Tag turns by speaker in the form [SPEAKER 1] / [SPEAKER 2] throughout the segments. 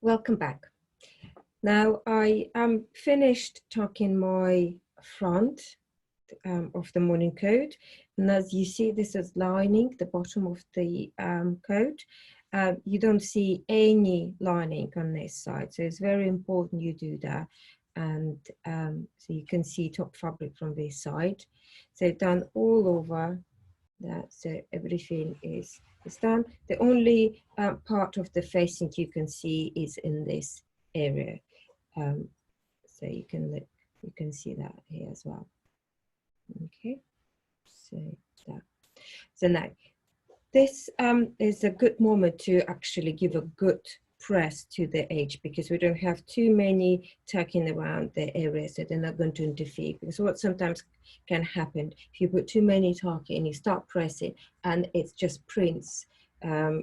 [SPEAKER 1] Welcome back. Now I am finished tucking my front of the morning coat, and as you see, this is lining the bottom of the coat. You don't see any lining on this side, so it's very important you do that. And so you can see top fabric from this side. So done all over that, so everything is done. The only part of the facing you can see is in this area, so you can see that here as well. Okay, so that. So now this is a good moment to actually give a good press to the edge, because we don't have too many tucking around the area, so they're not going to interfere. Because what sometimes can happen, if you put too many tucking and you start pressing and it just prints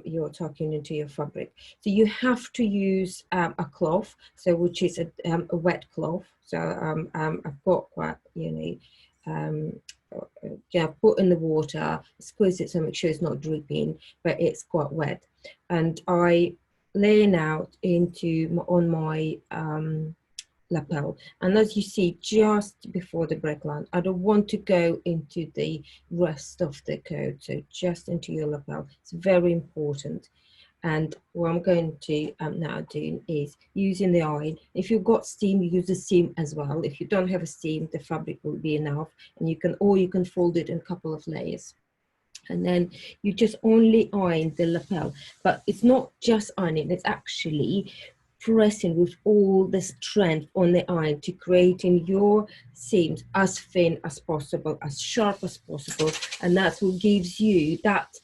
[SPEAKER 1] your tucking into your fabric. So you have to use a cloth, so which is a wet cloth. So I've got quite, yeah, put in the water, squeeze it so make sure it's not dripping, but it's quite wet. And I laying out on my lapel, and as you see, just before the break line, I don't want to go into the rest of the coat, so just into your lapel. It's very important. And what I'm going to now do is using the iron. If you've got steam, you use the steam as well. If you don't have a steam, the fabric will be enough, and you can fold it in a couple of layers. And then you just only iron the lapel, but it's not just ironing, it's actually pressing with all the strength on the iron to creating your seams as thin as possible, as sharp as possible, and that's what gives you that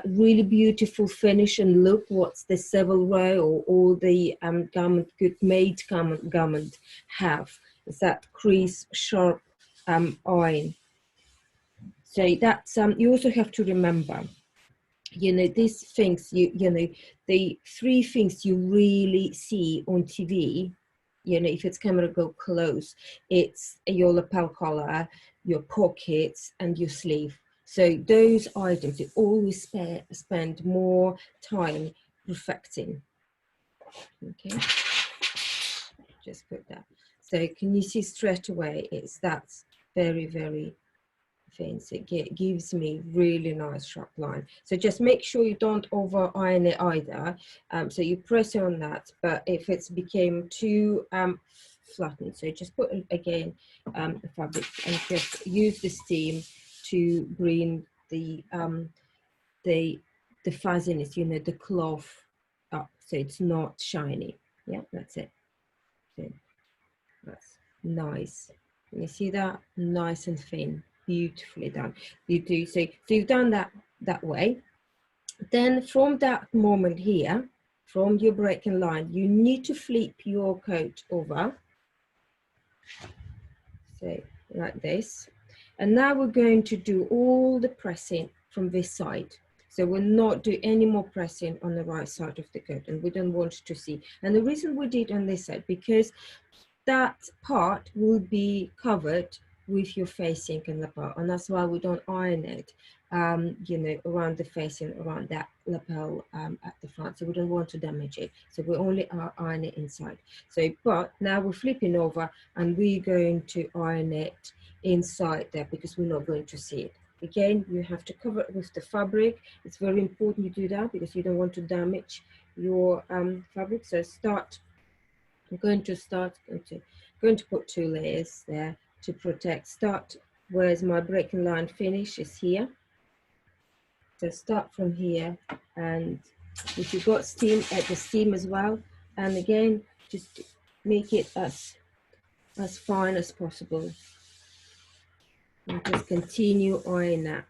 [SPEAKER 1] really beautiful finish and look. What's the Savile Row or all the garment, good made garment have, is that crease sharp iron. So that's you also have to remember, these things, the three things you really see on TV, if it's camera go close, it's your lapel collar, your pockets, and your sleeve. So those items you always spend more time perfecting. Okay, just put that. So can you see straight away, that's very, very thin. So it gives me really nice sharp line. So just make sure you don't over iron it either. So you press on that, but if it's became too flattened, so just put again the fabric and just use the steam to bring the fuzziness, the cloth up, so it's not shiny. Yeah, that's it. So that's nice. Can you see that? Nice and thin, beautifully done. You do so you've done that way. Then from that moment here, from your breaking line, you need to flip your coat over, so like this. And now we're going to do all the pressing from this side. So we'll not do any more pressing on the right side of the coat, and we don't want to see. And the reason we did on this side, because that part will be covered with your facing and lapel, and that's why we don't iron it, around the facing, around that lapel at the front. So we don't want to damage it. So we only iron it inside. So, but now we're flipping over, and we're going to iron it inside there, because we're not going to see it. Again, you have to cover it with the fabric. It's very important you do that, because you don't want to damage your fabric. So I'm going to put 2 layers there to protect. Start where's my breaking line finish is here. So start from here, and if you've got steam, add the steam as well. And again, just make it as fine as possible. And just continue ironing that.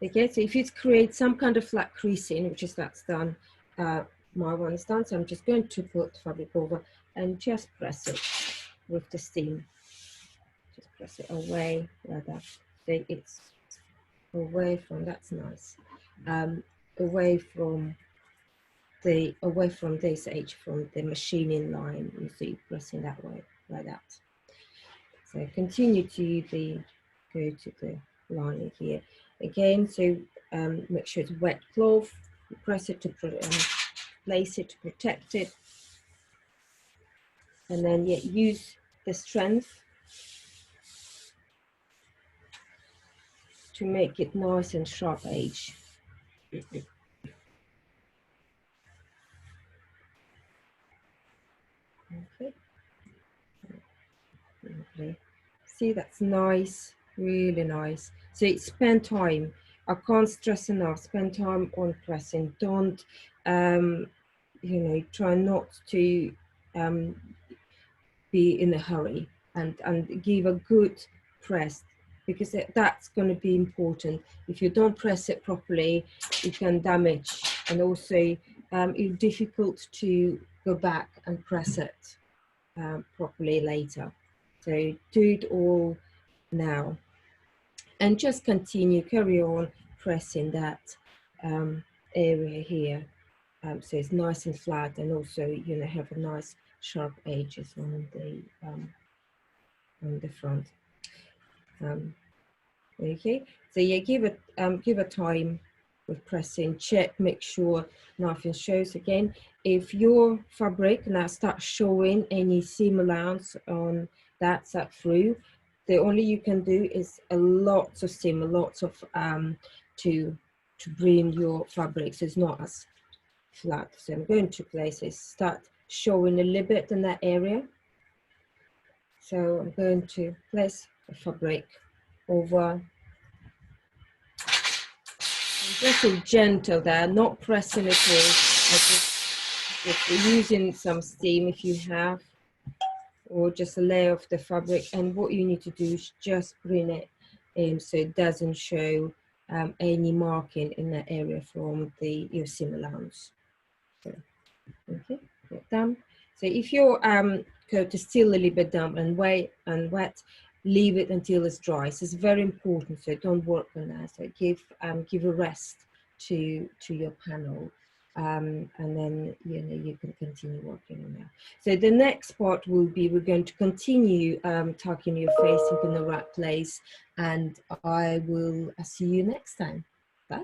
[SPEAKER 1] Okay, so if you create some kind of flat creasing, which is that's done, my one is done, so I'm just going to put fabric over and just press it with the steam. Just press it away like that. So it's away from, that's nice. Away from this edge, from the machining line, you see, pressing that way like that. So continue to go to the lining here again. So make sure it's wet cloth, press it to place it to protect it, and then use the strength to make it nice and sharp edge. Okay. Lovely. See, that's nice, really nice. So spend time. I can't stress enough. Spend time on pressing. Don't, try not to be in a hurry, and give a good press, because that's going to be important. If you don't press it properly, it can damage, and also it's difficult to go back and press it properly later. So do it all now, and just carry on pressing that area here, so it's nice and flat, and also have a nice sharp edges on the front. Okay, so give it time with pressing. Check, make sure nothing shows. Again, if your fabric now starts showing any seam allowance on that side through, the only you can do is a lot of seam, lots of to bring your fabric so it's not as flat. So I'm going to places start showing a little bit in that area. So I'm going to place the fabric over. Just so gentle there, not pressing at all. Just using some steam if you have, or just a layer of the fabric. And what you need to do is just bring it in so it doesn't show any marking in that area from your seam allowance. So, okay, done. So if your coat is still a little bit damp and wet, leave it until it's dry. So it's very important. So don't work on that. So give a rest to your panel, and then you can continue working on that. So the next part will be, we're going to continue tucking your face in the right place, and I will see you next time. Bye.